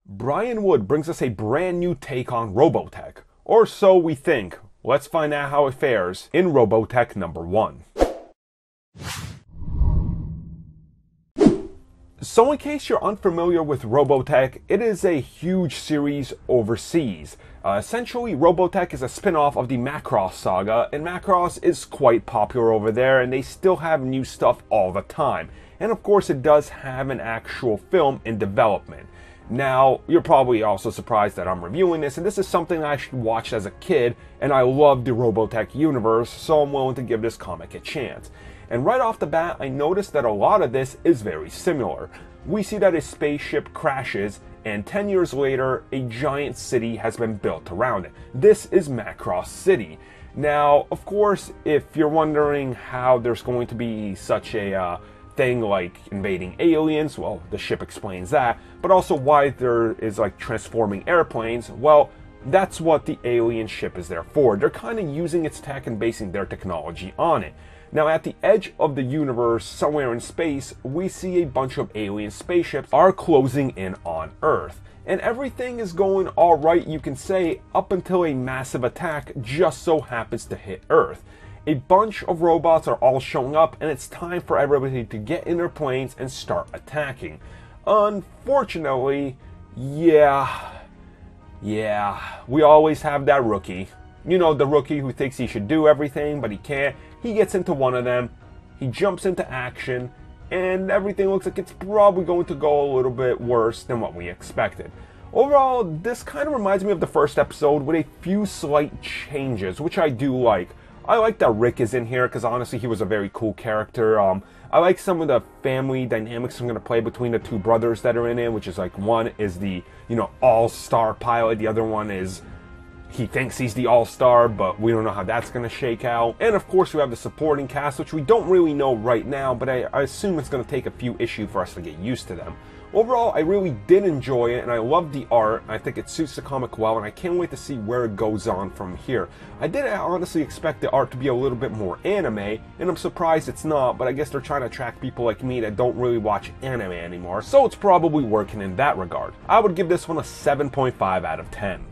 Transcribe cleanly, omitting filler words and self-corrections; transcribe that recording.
Brian Wood brings us a brand new take on Robotech. Or so we think. Let's find out how it fares in Robotech number 1. So in case you're unfamiliar with Robotech, it is a huge series overseas. Essentially, Robotech is a spin-off of the Macross saga, and Macross is quite popular over there, and they still have new stuff all the time. And of course, it does have an actual film in development. Now, you're probably also surprised that I'm reviewing this, and this is something I watched as a kid, and I love the Robotech universe, so I'm willing to give this comic a chance. And right off the bat, I noticed that a lot of this is very similar. We see that a spaceship crashes, and 10 years later, a giant city has been built around it. This is Macross City. Now, of course, if you're wondering how there's going to be such a thing like invading aliens, well, the ship explains that, but also why there is like transforming airplanes, well, that's what the alien ship is there for. They're kind of using its tech and basing their technology on it. Now, at the edge of the universe, somewhere in space, we see a bunch of alien spaceships are closing in on Earth. And everything is going alright, you can say, up until a massive attack just so happens to hit Earth. A bunch of robots are all showing up, and it's time for everybody to get in their planes and start attacking. Unfortunately, yeah, we always have that rookie. You know, the rookie who thinks he should do everything, but he can't. He gets into one of them, he jumps into action, and everything looks like it's probably going to go a little bit worse than what we expected. Overall, this kind of reminds me of the first episode with a few slight changes, which I do like. I like that Rick is in here because honestly he was a very cool character. I like some of the family dynamics I'm going to play between the two brothers that are in it, which is like one is the, all-star pilot, the other one is he thinks he's the all-star, but we don't know how that's going to shake out. And of course we have the supporting cast, which we don't really know right now, but I assume it's going to take a few issues for us to get used to them. Overall, I really did enjoy it, and I love the art. I think it suits the comic well, and I can't wait to see where it goes on from here. I did honestly expect the art to be a little bit more anime, and I'm surprised it's not, but I guess they're trying to attract people like me that don't really watch anime anymore, so it's probably working in that regard. I would give this one a 7.5 out of 10.